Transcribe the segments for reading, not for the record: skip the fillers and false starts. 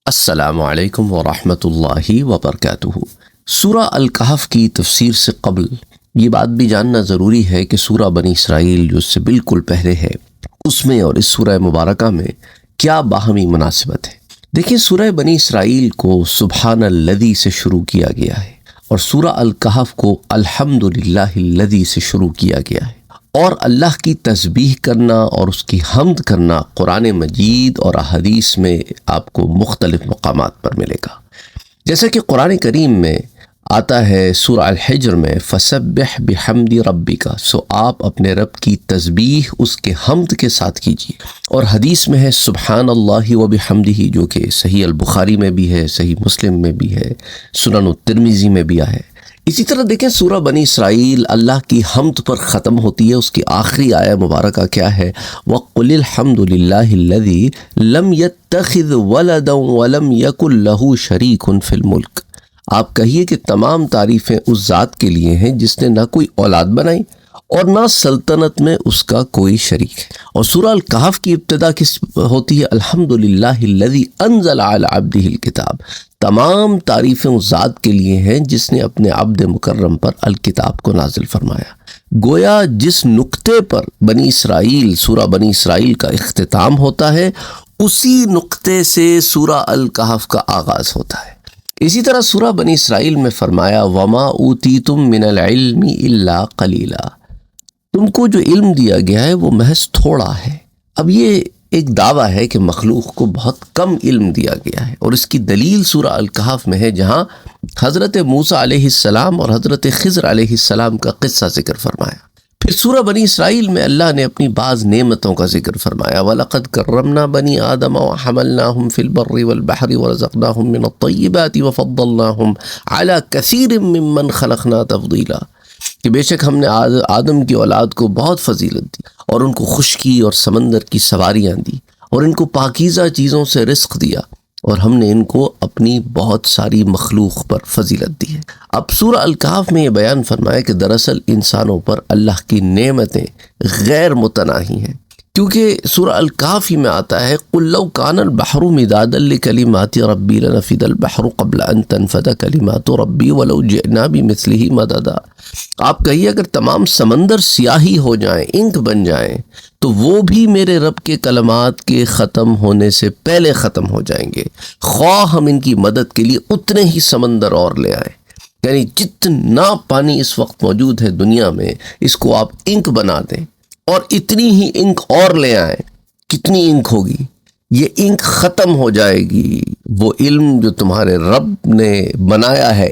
السلام علیکم ورحمۃ اللہ وبرکاتہ۔ سورہ الکہف کی تفسیر سے قبل یہ بات بھی جاننا ضروری ہے کہ سورہ بنی اسرائیل جو اس سے بالکل پہلے ہے، اس میں اور اس سورہ مبارکہ میں کیا باہمی مناسبت ہے۔ دیکھیں، سورہ بنی اسرائیل کو سبحان الذی سے شروع کیا گیا ہے اور سورہ الکہف کو الحمدللہ الذی سے شروع کیا گیا ہے، اور اللہ کی تسبیح کرنا اور اس کی حمد کرنا قرآن مجید اور احادیث میں آپ کو مختلف مقامات پر ملے گا۔ جیسا کہ قرآن کریم میں آتا ہے سورہ الحجر میں فسبح بحمد ربک، سو آپ اپنے رب کی تسبیح اس کے حمد کے ساتھ کیجیے، اور حدیث میں ہے سبحان اللہ و بحمدہ، جو کہ صحیح البخاری میں بھی ہے، صحیح مسلم میں بھی ہے، سنن الترمذی میں بھی ہے۔ اسی طرح دیکھیں، سورہ بنی اسرائیل اللہ کی حمد پر ختم ہوتی ہے۔ اس کی آخری آیہ مبارکہ کیا ہے؟ وَقُلِ الْحَمْدُ لِلَّهِ الَّذِي لَمْ يَتَّخِذْ وَلَدًا وَلَمْ يَكُنْ لَهُ شَرِيكٌ فِي الْمُلْكِ۔ آپ کہیے کہ تمام تعریفیں اس ذات کے لیے ہیں جس نے نہ کوئی اولاد بنائی اور نہ سلطنت میں اس کا کوئی شریک ہے۔ اور سورہ الکہف کی ابتدا کس ہوتی ہے؟ الحمدللہ الذی انزل علی عبدہ الکتاب۔ تمام تعریفیں اس ذات کے لیے ہیں جس نے اپنے عبد مکرم پر الکتاب کو نازل فرمایا۔ گویا جس نقطے پر بنی اسرائیل، سورہ بنی اسرائیل کا اختتام ہوتا ہے، اسی نقطے سے سورہ الکہف کا آغاز ہوتا ہے۔ اسی طرح سورہ بنی اسرائیل میں فرمایا وَمَا أُوتِيتُم مِّنَ الْعِلْمِ إِلَّا قَلِيلًا، تم کو جو علم دیا گیا ہے وہ محض تھوڑا ہے۔ اب یہ ایک دعویٰ ہے کہ مخلوق کو بہت کم علم دیا گیا ہے، اور اس کی دلیل سورہ الکہف میں ہے، جہاں حضرت موسیٰ علیہ السلام اور حضرت خضر علیہ السلام کا قصہ ذکر فرمایا۔ پھر سورہ بنی اسرائیل میں اللہ نے اپنی بعض نعمتوں کا ذکر فرمایا۔ وَلَقَدْ كَرَّمْنَا بَنِي آدَمَ وَحَمَلْنَاهُمْ فِي الْبَرِّ وَالْبَحْرِ وَرَزَقْنَاهُم مِّنَ الطَّيِّبَاتِ وَفَضَّلْنَاهُمْ عَلَى كَثِيرٍ مِّمَّنْ خَلَقْنَا تَفْضِيلًا، کہ بے شک ہم نے آدم کی اولاد کو بہت فضیلت دی اور ان کو خشکی اور سمندر کی سواریاں دی، اور ان کو پاکیزہ چیزوں سے رزق دیا، اور ہم نے ان کو اپنی بہت ساری مخلوق پر فضیلت دی ہے۔ اب سورہ الکہف میں یہ بیان فرمایا کہ دراصل انسانوں پر اللہ کی نعمتیں غیر متناہی ہیں، کیونکہ سورہ الکہف ہی میں آتا ہے قُل لَوْ كَانَ الْبَحْرُ مِدَادًا لِكَلِمَاتِ رَبِّي لَنَفِدَ الْبَحْرُ قَبْلَ أَن تَنفَدَ كَلِمَاتُ رَبِّي وَلَوْ جِئْنَا بِمِثْلِهِ مَدَدًا۔ آپ کہیے اگر تمام سمندر سیاہی ہو جائیں، انک بن جائیں، تو وہ بھی میرے رب کے کلمات کے ختم ہونے سے پہلے ختم ہو جائیں گے، خواہ ہم ان کی مدد کے لیے اتنے ہی سمندر اور لے آئیں۔ یعنی جتنا پانی اس وقت موجود ہے دنیا میں، اس کو آپ انک بنا دیں اور اتنی ہی انک اور لے آئیں، کتنی انک ہوگی؟ یہ انک ختم ہو جائے گی۔ وہ علم جو تمہارے رب نے بنایا ہے،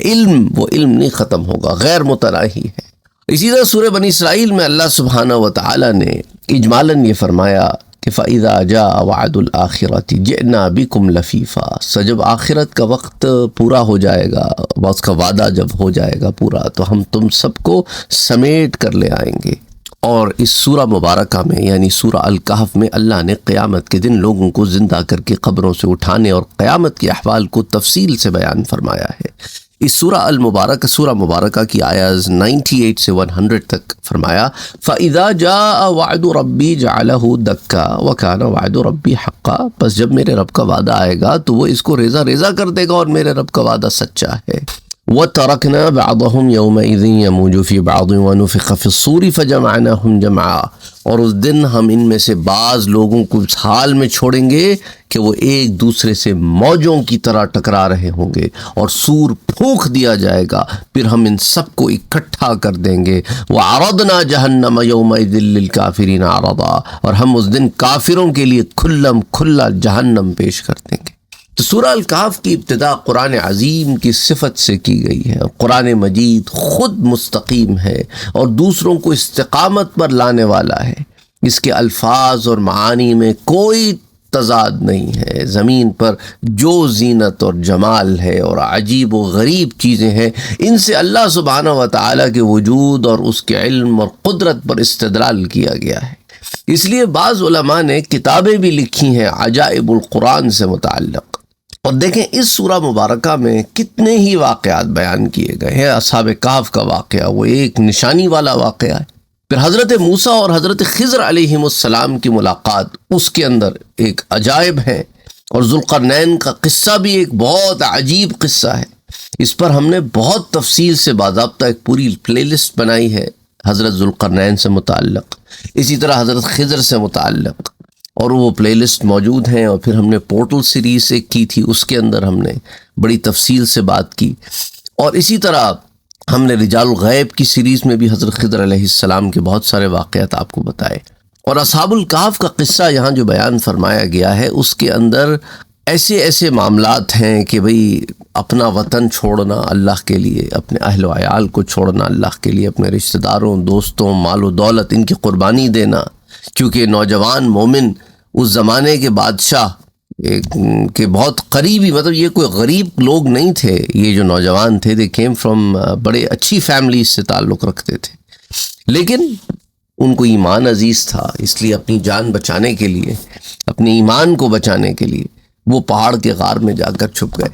وہ علم نہیں ختم ہوگا، غیر متناہی ہے۔ اسی طرح سورہ بنی اسرائیل میں اللہ سبحانہ وتعالی نے اجمالاً یہ فرمایا کہ فَإِذَا جَاءَ وَعْدُ الْآخِرَةِ جِئْنَا بِكُمْ لَفِيفًا، سو جب آخرت کا وقت پورا ہو جائے گا، اس کا وعدہ جب ہو جائے گا پورا، تو ہم تم سب کو سمیٹ کر لے آئیں گے۔ اور اس سورہ مبارکہ میں یعنی سورہ الکہف میں اللہ نے قیامت کے دن لوگوں کو زندہ کر کے قبروں سے اٹھانے اور قیامت کے احوال کو تفصیل سے بیان فرمایا ہے۔ اس سورہ مبارکہ کی آیات 98 سے 100 تک فرمایا فَإِذَا جَاءَ وَعْدُ رَبِّي جَعَلَهُ دَكَّا وَكَانَ وَعْدُ رَبِّي حَقًّا، بس جب میرے رب کا وعدہ آئے گا تو وہ اس کو ریزہ ریزہ کر دے گا، اور میرے رب کا وعدہ سچا ہے۔ وَتَرَكْنَا بَعْضَهُمْ يَوْمَئِذٍ يَمُوجُ فِي بَعْضٍ وَنُفِخَ فِي الصُّورِ فَجَمَعْنَاهُمْ جَمْعًا، اور اس دن ہم ان میں سے بعض لوگوں کو اس حال میں چھوڑیں گے کہ وہ ایک دوسرے سے موجوں کی طرح ٹکرا رہے ہوں گے، اور سور پھونک دیا جائے گا، پھر ہم ان سب کو اکٹھا کر دیں گے۔ وَعَرَضْنَا جَهَنَّمَ يَوْمَئِذٍ لِّلْكَافِرِينَ عَرَضًا، اور ہم اس دن کافروں کے لیے کھلا جہنم پیش کر دیں گے۔ تو سورہ الکہف کی ابتدا قرآن عظیم کی صفت سے کی گئی ہے۔ قرآن مجید خود مستقیم ہے اور دوسروں کو استقامت پر لانے والا ہے۔ اس کے الفاظ اور معانی میں کوئی تضاد نہیں ہے۔ زمین پر جو زینت اور جمال ہے اور عجیب و غریب چیزیں ہیں، ان سے اللہ سبحانہ وتعالی کے وجود اور اس کے علم اور قدرت پر استدلال کیا گیا ہے۔ اس لیے بعض علماء نے کتابیں بھی لکھی ہیں عجائب القرآن سے متعلق۔ اور دیکھیں اس سورہ مبارکہ میں کتنے ہی واقعات بیان کیے گئے ہیں۔ اصحاب کہف کا واقعہ وہ ایک نشانی والا واقعہ ہے، پھر حضرت موسیٰ اور حضرت خضر علیہم السلام کی ملاقات، اس کے اندر ایک عجائب ہے۔ اور ذوالقرنین کا قصہ بھی ایک بہت عجیب قصہ ہے، اس پر ہم نے بہت تفصیل سے باضابطہ ایک پوری پلے لسٹ بنائی ہے حضرت ذوالقرنین سے متعلق، اسی طرح حضرت خضر سے متعلق، اور وہ پلے لسٹ موجود ہیں۔ اور پھر ہم نے پورٹل سیریز ایک کی تھی، اس کے اندر ہم نے بڑی تفصیل سے بات کی، اور اسی طرح ہم نے رجال الغیب کی سیریز میں بھی حضرت خضر علیہ السلام کے بہت سارے واقعات آپ کو بتائے۔ اور اصحاب الکہف کا قصہ یہاں جو بیان فرمایا گیا ہے، اس کے اندر ایسے ایسے معاملات ہیں کہ بھئی اپنا وطن چھوڑنا اللہ کے لیے، اپنے اہل و عیال کو چھوڑنا اللہ کے لیے، اپنے رشتہ داروں، دوستوں، مال و دولت، ان کی قربانی دینا، کیونکہ نوجوان مومن اس زمانے کے بادشاہ کہ بہت قریبی، مطلب یہ کوئی غریب لوگ نہیں تھے، یہ جو نوجوان تھے دے کیم فرام بڑے اچھی فیملیز سے تعلق رکھتے تھے، لیکن ان کو ایمان عزیز تھا، اس لیے اپنی جان بچانے کے لیے، اپنے ایمان کو بچانے کے لیے وہ پہاڑ کے غار میں جا کر چھپ گئے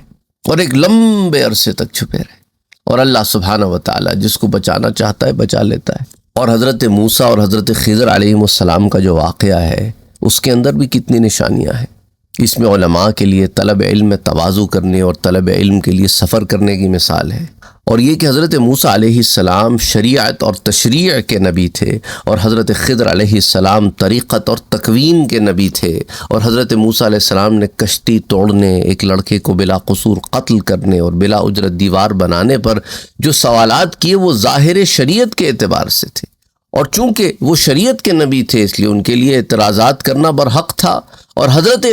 اور ایک لمبے عرصے تک چھپے رہے، اور اللہ سبحانہ و تعالی جس کو بچانا چاہتا ہے بچا لیتا ہے۔ اور حضرت موسیٰ اور حضرت خضر علیہ السلام کا جو واقعہ ہے، اس کے اندر بھی کتنی نشانیاں ہیں۔ اس میں علماء کے لیے طلب علم میں تواضع کرنے اور طلب علم کے لیے سفر کرنے کی مثال ہے، اور یہ کہ حضرت موسیٰ علیہ السلام شریعت اور تشریع کے نبی تھے، اور حضرت خضر علیہ السلام طریقت اور تکوین کے نبی تھے، اور حضرت موسیٰ علیہ السلام نے کشتی توڑنے، ایک لڑکے کو بلا قصور قتل کرنے اور بلا اجرت دیوار بنانے پر جو سوالات کیے وہ ظاہر شریعت کے اعتبار سے تھے، اور چونکہ وہ شریعت کے نبی تھے اس لیے ان کے لیے اعتراضات کرنا برحق تھا، اور حضرت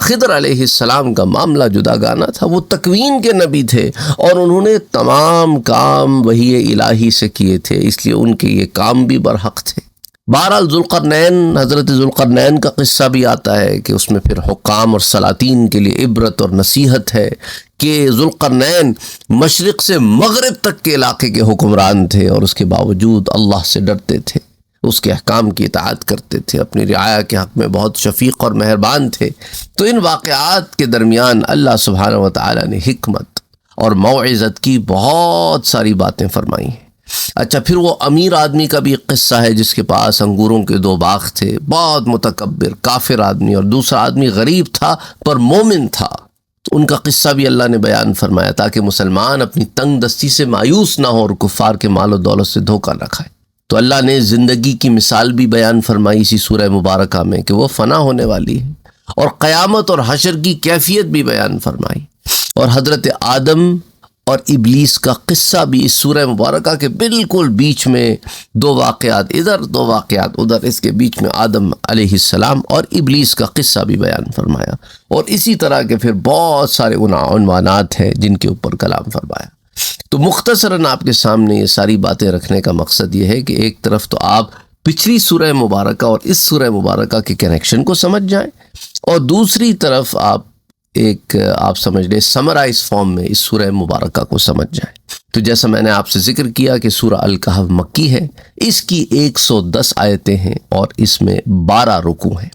خضر علیہ السلام کا معاملہ جداگانہ تھا، وہ تکوین کے نبی تھے اور انہوں نے تمام کام وحی الہی سے کیے تھے، اس لیے ان کے یہ کام بھی برحق تھے۔ بہرحال ذوالقرنین، حضرت ذوالقرنین کا قصہ بھی آتا ہے کہ اس میں پھر حکام اور سلاطین کے لیے عبرت اور نصیحت ہے کہ ذوالقرنین مشرق سے مغرب تک کے علاقے کے حکمران تھے، اور اس کے باوجود اللہ سے ڈرتے تھے، اس کے احکام کی اطاعت کرتے تھے، اپنی رعایا کے حق میں بہت شفیق اور مہربان تھے۔ تو ان واقعات کے درمیان اللہ سبحانہ و تعالی نے حکمت اور موعظت کی بہت ساری باتیں فرمائی ہیں۔ اچھا، پھر وہ امیر آدمی کا بھی ایک قصہ ہے جس کے پاس انگوروں کے 2 باغ تھے، بہت متکبر کافر آدمی، اور دوسرا آدمی غریب تھا پر مومن تھا، تو ان کا قصہ بھی اللہ نے بیان فرمایا تاکہ مسلمان اپنی تنگ دستی سے مایوس نہ ہو اور کفار کے مال و دولت سے دھوکہ نہ کھائے۔ تو اللہ نے زندگی کی مثال بھی بیان فرمائی اسی سورہ مبارکہ میں کہ وہ فنا ہونے والی ہے، اور قیامت اور حشر کی کیفیت بھی بیان فرمائی، اور حضرت آدم اور ابلیس کا قصہ بھی اس سورہ مبارکہ کے بالکل بیچ میں 2 واقعات ادھر 2 واقعات ادھر، اس کے بیچ میں آدم علیہ السلام اور ابلیس کا قصہ بھی بیان فرمایا، اور اسی طرح کے پھر بہت سارے عنوانات ہیں جن کے اوپر کلام فرمایا۔ تو مختصراً آپ کے سامنے یہ ساری باتیں رکھنے کا مقصد یہ ہے کہ ایک طرف تو آپ پچھلی سورہ مبارکہ اور اس سورہ مبارکہ کے کنیکشن کو سمجھ جائیں، اور دوسری طرف آپ سمجھ لیں سمرائز فارم میں اس سورہ مبارکہ کو سمجھ جائیں۔ تو جیسا میں نے آپ سے ذکر کیا کہ سورہ الکہف مکی ہے، اس کی 110 آیتیں ہیں اور اس میں 12 رکوع ہیں۔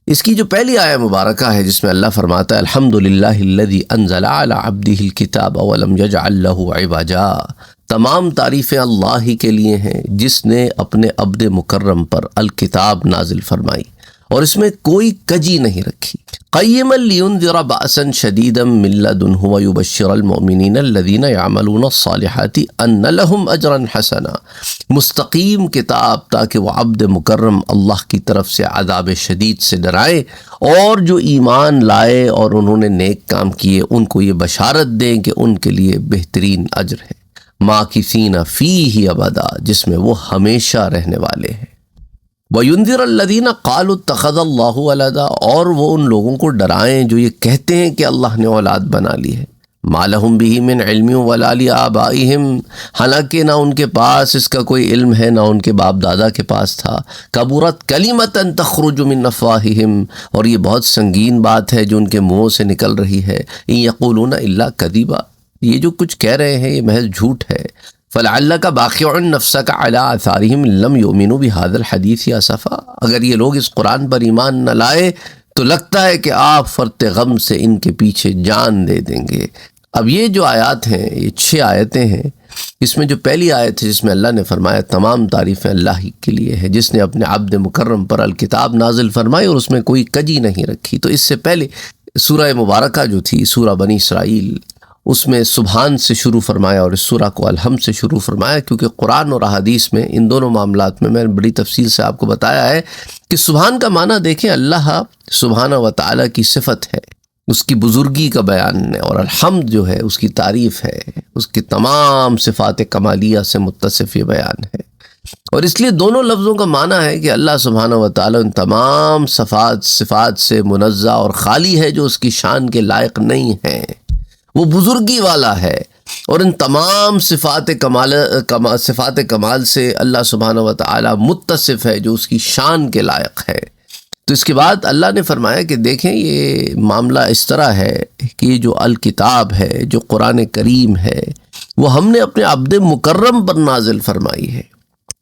اس کی جو پہلی آیہ مبارکہ ہے جس میں اللہ فرماتا ہے الحمدللہ الذی انزل علی عبدہ الکتاب ولم یجعل لہ عوجا، تمام تعریفیں اللہ ہی کے لیے ہیں جس نے اپنے عبد مکرم پر الکتاب نازل فرمائی اور اس میں کوئی کجی نہیں رکھی، قیما لینذر بأسا شدیدا من لدنہ ویبشر المؤمنین الذین یعملون الصالحات ان لہم اجرا حسنا، مستقیم کتاب تاکہ وہ عبد مکرم اللہ کی طرف سے عذاب شدید سے ڈرائے، اور جو ایمان لائے اور انہوں نے نیک کام کیے ان کو یہ بشارت دیں کہ ان کے لیے بہترین اجر ہے، ماکثین فیہ ابدا، جس میں وہ ہمیشہ رہنے والے ہیں۔ وَيُنذِرَ الَّذِينَ قَالُوا اتَّخَذَ اللَّهُ وَلَدًا، اور وہ ان لوگوں کو ڈرائیں جو یہ کہتے ہیں کہ اللہ نے اولاد بنا لی ہے، مَا لَهُم بِهِ مِنْ عِلْمٍ وَلَا لِآبَائِهِمْ، حالانکہ نہ ان کے پاس اس کا کوئی علم ہے نہ ان کے باپ دادا کے پاس تھا، کَبُرَتْ كَلِمَةً تَخْرُجُ مِنْ أَفْوَاهِهِمْ، اور یہ بہت سنگین بات ہے جو ان کے منہوں سے نکل رہی ہے، إِن يَقُولُونَ إِلَّا كَذِبًا، یہ جو کچھ کہہ رہے ہیں یہ محض جھوٹ ہے، فَلَعَلَّكَ بَاخِعٌ نَفْسَكَ عَلَىٰ آثَارِهِمْ إِن لَّمْ يُؤْمِنُوا بِهَٰذَا الْحَدِيثِ آسَفًا، اگر یہ لوگ اس قرآن پر ایمان نہ لائے تو لگتا ہے کہ آپ فرط غم سے ان کے پیچھے جان دے دیں گے۔ اب یہ جو آیات ہیں، یہ 6 آیتیں ہیں، اس میں جو پہلی آیت ہے جس میں اللہ نے فرمایا تمام تعریفیں اللہ ہی کے لیے ہے جس نے اپنے عبد مکرم پر الکتاب نازل فرمائی اور اس میں کوئی کجی نہیں رکھی، تو اس سے پہلے سورہ مبارکہ جو تھی سورہ بنی اسرائیل، اس میں سبحان سے شروع فرمایا اور اس سورہ کو الحمد سے شروع فرمایا، کیونکہ قرآن اور احادیث میں ان دونوں معاملات میں نے بڑی تفصیل سے آپ کو بتایا ہے کہ سبحان کا معنی دیکھیں اللہ سبحانہ و تعالیٰ کی صفت ہے، اس کی بزرگی کا بیان ہے، اور الحمد جو ہے اس کی تعریف ہے، اس کی تمام صفات کمالیہ سے متصف یہ بیان ہے۔ اور اس لیے دونوں لفظوں کا معنی ہے کہ اللہ سبحانہ و تعالیٰ ان تمام صفات سے منزہ اور خالی ہے جو اس کی شان کے لائق نہیں ہیں، وہ بزرگی والا ہے، اور ان تمام صفات کمال سے اللہ سبحانہ و تعالیٰ متصف ہے جو اس کی شان کے لائق ہے۔ تو اس کے بعد اللہ نے فرمایا کہ دیکھیں یہ معاملہ اس طرح ہے کہ یہ جو الکتاب ہے، جو قرآن کریم ہے، وہ ہم نے اپنے عبد مکرم پر نازل فرمائی ہے۔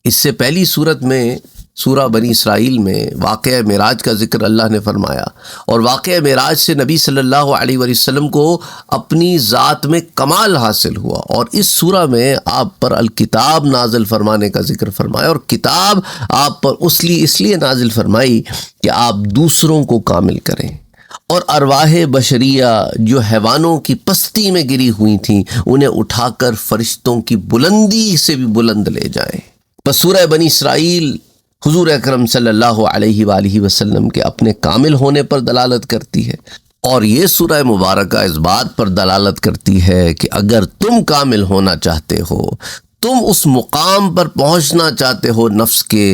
اس سے پہلی صورت میں سورہ بنی اسرائیل میں واقعہ معراج کا ذکر اللہ نے فرمایا، اور واقعہ معراج سے نبی صلی اللہ علیہ وآلہ وسلم کو اپنی ذات میں کمال حاصل ہوا، اور اس سورہ میں آپ پر الکتاب نازل فرمانے کا ذکر فرمایا، اور کتاب آپ پر اس لیے نازل فرمائی کہ آپ دوسروں کو کامل کریں، اور ارواح بشریہ جو حیوانوں کی پستی میں گری ہوئی تھیں انہیں اٹھا کر فرشتوں کی بلندی سے بھی بلند لے جائیں۔ پس سورہ بنی اسرائیل حضور اکرم صلی اللہ علیہ وآلہ وسلم کے اپنے کامل ہونے پر دلالت کرتی ہے، اور یہ سورہ مبارکہ اس بات پر دلالت کرتی ہے کہ اگر تم کامل ہونا چاہتے ہو، تم اس مقام پر پہنچنا چاہتے ہو نفس کے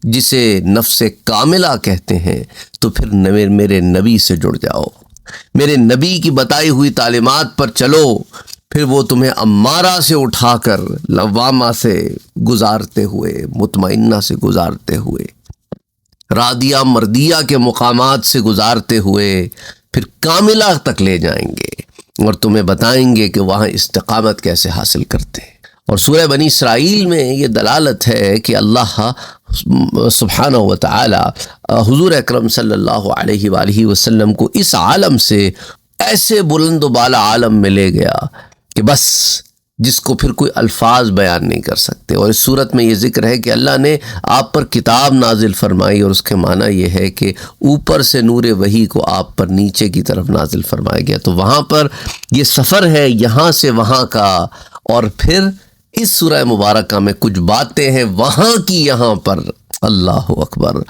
جسے نفس کاملہ کہتے ہیں، تو پھر میرے نبی سے جڑ جاؤ، میرے نبی کی بتائی ہوئی تعلیمات پر چلو، پھر وہ تمہیں امارہ سے اٹھا کر لوامہ سے گزارتے ہوئے، مطمئنہ سے گزارتے ہوئے، راضیہ مردیہ کے مقامات سے گزارتے ہوئے پھر کاملہ تک لے جائیں گے، اور تمہیں بتائیں گے کہ وہاں استقامت کیسے حاصل کرتے ہیں۔ اور سورہ بنی اسرائیل میں یہ دلالت ہے کہ اللہ سبحانہ و تعالی حضور اکرم صلی اللہ علیہ وآلہ وسلم کو اس عالم سے ایسے بلند و بالا عالم میں لے گیا کہ بس جس کو پھر کوئی الفاظ بیان نہیں کر سکتے۔ اور اس صورت میں یہ ذکر ہے کہ اللہ نے آپ پر کتاب نازل فرمائی، اور اس کے معنی یہ ہے کہ اوپر سے نور وحی کو آپ پر نیچے کی طرف نازل فرمایا گیا۔ تو وہاں پر یہ سفر ہے یہاں سے وہاں کا، اور پھر اس سورہ مبارکہ میں کچھ باتیں ہیں وہاں کی یہاں پر۔ اللہ اکبر۔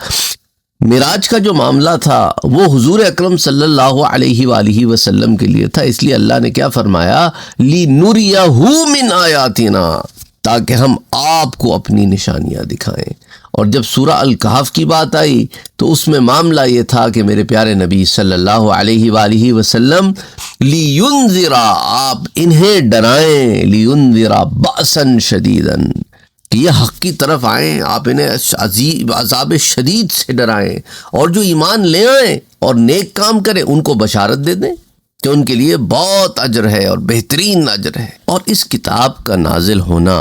معراج کا جو معاملہ تھا وہ حضور اکرم صلی اللہ علیہ وآلہ وسلم کے لیے تھا، اس لیے اللہ نے کیا فرمایا، لِنُرِيَهُ مِنْ آیَاتِنَا، تاکہ ہم آپ کو اپنی نشانیاں دکھائیں۔ اور جب سورہ الکہف کی بات آئی تو اس میں معاملہ یہ تھا کہ میرے پیارے نبی صلی اللہ علیہ وآلہ وسلم لِيُنذِرَ، آپ انہیں ڈرائیں، لِيُنذِرَ بَأْسًا شَدِيدًا، کہ یہ حق کی طرف آئیں، آپ انہیں عذاب شدید سے ڈرائیں، اور جو ایمان لے آئیں اور نیک کام کریں ان کو بشارت دے دیں کہ ان کے لیے بہت اجر ہے اور بہترین اجر ہے۔ اور اس کتاب کا نازل ہونا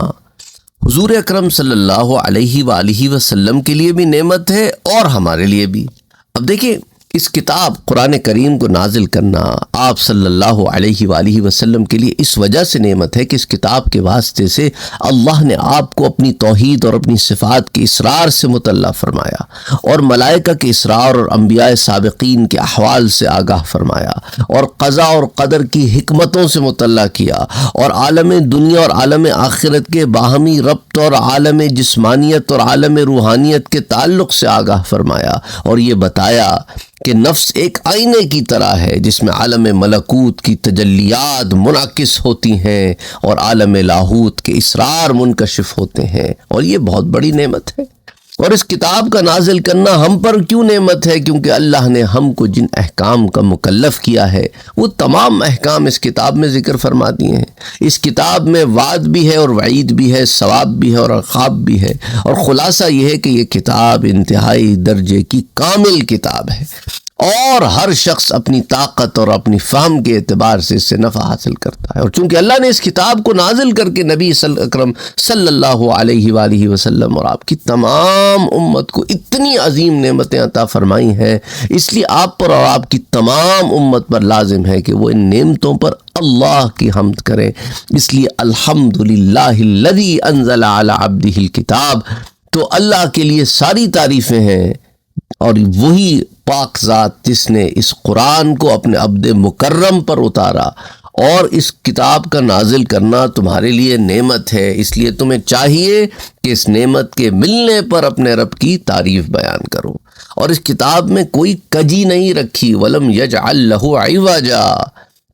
حضور اکرم صلی اللہ علیہ وآلہ وسلم کے لیے بھی نعمت ہے اور ہمارے لیے بھی۔ اب دیکھیں اس کتاب قرآن کریم کو نازل کرنا آپ صلی اللہ علیہ وآلہ وسلم کے لیے اس وجہ سے نعمت ہے کہ اس کتاب کے واسطے سے اللہ نے آپ کو اپنی توحید اور اپنی صفات کے اسرار سے مطلع فرمایا، اور ملائکہ کے اسرار اور انبیاء سابقین کے احوال سے آگاہ فرمایا، اور قضا اور قدر کی حکمتوں سے مطلع کیا، اور عالم دنیا اور عالم آخرت کے باہمی ربط اور عالم جسمانیت اور عالم روحانیت کے تعلق سے آگاہ فرمایا، اور یہ بتایا کہ نفس ایک آئینے کی طرح ہے جس میں عالم ملکوت کی تجلیات منعکس ہوتی ہیں اور عالم لاہوت کے اسرار منکشف ہوتے ہیں، اور یہ بہت بڑی نعمت ہے۔ اور اس کتاب کا نازل کرنا ہم پر کیوں نعمت ہے؟ کیونکہ اللہ نے ہم کو جن احکام کا مکلف کیا ہے وہ تمام احکام اس کتاب میں ذکر فرما دیے ہیں۔ اس کتاب میں وعد بھی ہے اور وعید بھی ہے، ثواب بھی ہے اور عقاب بھی ہے، اور خلاصہ یہ ہے کہ یہ کتاب انتہائی درجے کی کامل کتاب ہے، اور ہر شخص اپنی طاقت اور اپنی فہم کے اعتبار سے اس سے نفع حاصل کرتا ہے۔ اور چونکہ اللہ نے اس کتاب کو نازل کر کے نبی اکرم صلی اللہ علیہ وآلہ وسلم اور آپ کی تمام امت کو اتنی عظیم نعمتیں عطا فرمائی ہیں، اس لیے آپ پر اور آپ کی تمام امت پر لازم ہے کہ وہ ان نعمتوں پر اللہ کی حمد کریں۔ اس لیے الحمدللہ الذی انزل علی عبدہ الکتاب، تو اللہ کے لیے ساری تعریفیں ہیں، اور وہی پاک ذات جس نے اس قرآن کو اپنے عبد مکرم پر اتارا، اور اس کتاب کا نازل کرنا تمہارے لیے نعمت ہے، اس لیے تمہیں چاہیے کہ اس نعمت کے ملنے پر اپنے رب کی تعریف بیان کرو۔ اور اس کتاب میں کوئی کجی نہیں رکھی، وَلَمْ يَجْعَلْ لَهُ عِوَجًا۔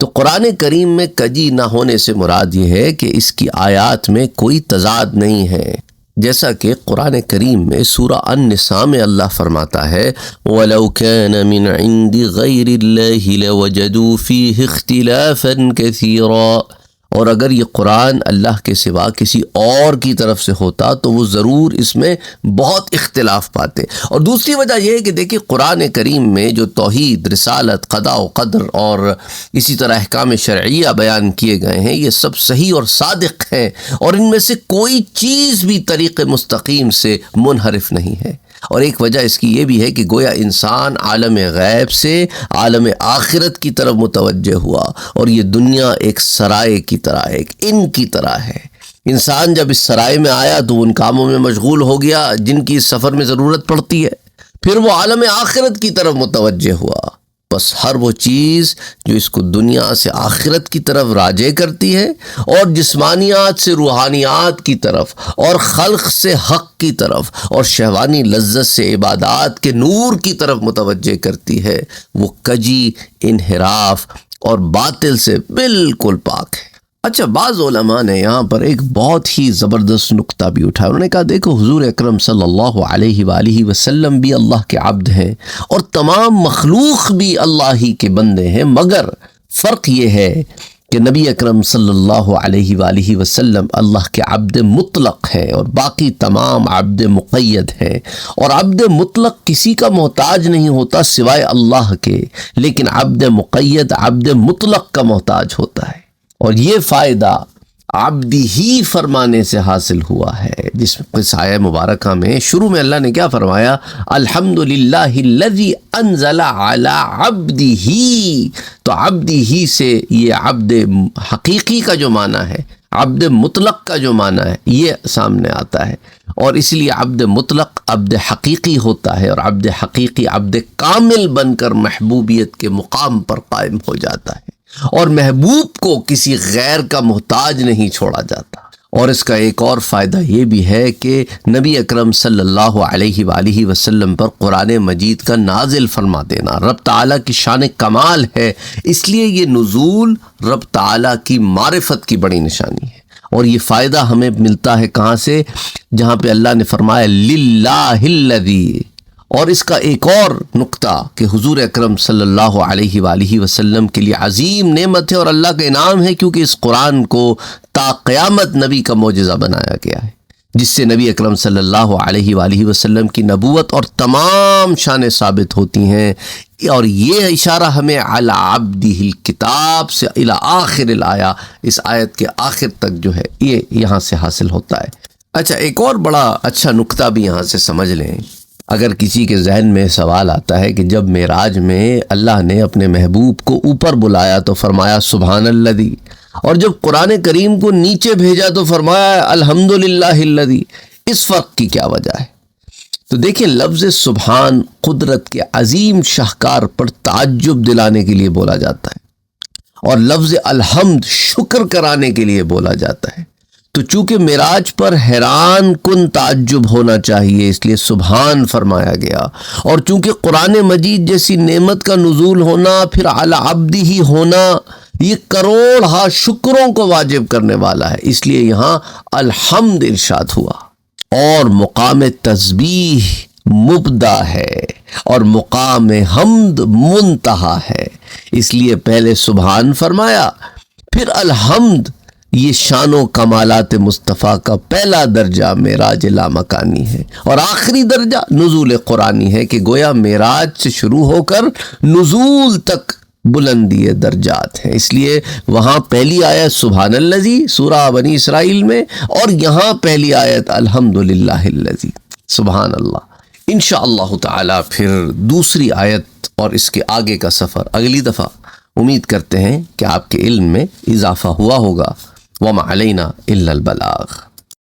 تو قرآن کریم میں کجی نہ ہونے سے مراد یہ ہے کہ اس کی آیات میں کوئی تضاد نہیں ہے، جیسا کہ قرآن کریم میں سورہ النساء میں اللہ فرماتا ہے وَلَوْ كَانَ مِنْ عِنْدِ غَيْرِ اللَّهِ لَوَجَدُوا فِيهِ اخْتِلَافًا كَثِيرًا، اور اگر یہ قرآن اللہ کے سوا کسی اور کی طرف سے ہوتا تو وہ ضرور اس میں بہت اختلاف پاتے۔ اور دوسری وجہ یہ ہے کہ دیکھیں قرآن کریم میں جو توحید، رسالت، قضاء و قدر اور اسی طرح احکام شرعیہ بیان کیے گئے ہیں، یہ سب صحیح اور صادق ہیں، اور ان میں سے کوئی چیز بھی طریق مستقیم سے منحرف نہیں ہے۔ اور ایک وجہ اس کی یہ بھی ہے کہ گویا انسان عالم غیب سے عالم آخرت کی طرف متوجہ ہوا، اور یہ دنیا ایک سرائے کی طرح، ایک ان کی طرح ہے۔ انسان جب اس سرائے میں آیا تو ان کاموں میں مشغول ہو گیا جن کی اس سفر میں ضرورت پڑتی ہے، پھر وہ عالم آخرت کی طرف متوجہ ہوا۔ بس ہر وہ چیز جو اس کو دنیا سے آخرت کی طرف راجع کرتی ہے، اور جسمانیات سے روحانیات کی طرف، اور خلق سے حق کی طرف، اور شہوانی لذت سے عبادات کے نور کی طرف متوجہ کرتی ہے، وہ کجی، انحراف اور باطل سے بالکل پاک ہے۔ اچھا، بعض علماء نے یہاں پر ایک بہت ہی زبردست نقطہ بھی اٹھایا۔ انہوں نے کہا دیکھو حضور اکرم صلی اللہ علیہ وآلہ وسلم بھی اللہ کے عبد ہیں، اور تمام مخلوق بھی اللہ ہی کے بندے ہیں، مگر فرق یہ ہے کہ نبی اکرم صلی اللہ علیہ وآلہ وسلم اللہ کے عبد مطلق ہیں، اور باقی تمام عبد مقید ہیں۔ اور عبد مطلق کسی کا محتاج نہیں ہوتا سوائے اللہ کے، لیکن عبد مقید عبد مطلق کا محتاج ہوتا ہے۔ اور یہ فائدہ عبدی ہی فرمانے سے حاصل ہوا ہے، جس اس آیہ مبارکہ میں شروع میں اللہ نے کیا فرمایا؟ الحمدللہ الذی انزل علی عبدہ۔ تو عبدی ہی سے یہ عبد حقیقی کا جو معنی ہے، عبد مطلق کا جو معنی ہے، یہ سامنے آتا ہے۔ اور اس لیے عبد مطلق عبد حقیقی ہوتا ہے، اور عبد حقیقی عبد کامل بن کر محبوبیت کے مقام پر قائم ہو جاتا ہے، اور محبوب کو کسی غیر کا محتاج نہیں چھوڑا جاتا۔ اور اس کا ایک اور فائدہ یہ بھی ہے کہ نبی اکرم صلی اللہ علیہ وآلہ وسلم پر قرآن مجید کا نازل فرما دینا رب تعالیٰ کی شان کمال ہے، اس لیے یہ نزول رب تعالیٰ کی معرفت کی بڑی نشانی ہے۔ اور یہ فائدہ ہمیں ملتا ہے کہاں سے؟ جہاں پہ اللہ نے فرمایا للہ الذی۔ اور اس کا ایک اور نقطہ کہ حضور اکرم صلی اللہ علیہ وآلہ وسلم کے لیے عظیم نعمت ہے اور اللہ کا انعام ہے، کیونکہ اس قرآن کو تا قیامت نبی کا معجزہ بنایا گیا ہے، جس سے نبی اکرم صلی اللہ علیہ وآلہ وسلم کی نبوت اور تمام شانیں ثابت ہوتی ہیں۔ اور یہ اشارہ ہمیں علی عبدہ الکتاب سے الی آخر الآیہ، اس آیت کے آخر تک جو ہے یہ یہاں سے حاصل ہوتا ہے۔ اچھا، ایک اور بڑا اچھا نقطہ بھی یہاں سے سمجھ لیں۔ اگر کسی کے ذہن میں سوال آتا ہے کہ جب معراج میں اللہ نے اپنے محبوب کو اوپر بلایا تو فرمایا سبحان الذی، اور جب قرآن کریم کو نیچے بھیجا تو فرمایا الحمدللہ الذی، اس فرق کی کیا وجہ ہے؟ تو دیکھیں، لفظ سبحان قدرت کے عظیم شاہکار پر تعجب دلانے کے لیے بولا جاتا ہے، اور لفظ الحمد شکر کرانے کے لیے بولا جاتا ہے۔ تو چونکہ معراج پر حیران کن تعجب ہونا چاہیے، اس لیے سبحان فرمایا گیا۔ اور چونکہ قرآن مجید جیسی نعمت کا نزول ہونا، پھر علی عبدہ ہی ہونا، یہ کروڑ ہا شکروں کو واجب کرنے والا ہے، اس لیے یہاں الحمد ارشاد ہوا۔ اور مقام تسبیح مبدا ہے، اور مقام حمد منتہا ہے، اس لیے پہلے سبحان فرمایا، پھر الحمد۔ یہ شان و کمالات مصطفیٰ کا پہلا درجہ معراج لامکانی ہے، اور آخری درجہ نزول قرآنی ہے، کہ گویا معراج سے شروع ہو کر نزول تک بلندی درجات ہیں۔ اس لیے وہاں پہلی آیت سبحان الذی سورہ بنی اسرائیل میں، اور یہاں پہلی آیت الحمدللہ الذی، سبحان اللہ۔ انشاءاللہ تعالی پھر دوسری آیت اور اس کے آگے کا سفر اگلی دفعہ امید کرتے ہیں کہ آپ کے علم میں اضافہ ہوا ہوگا۔ وما علینا الا البلاغ۔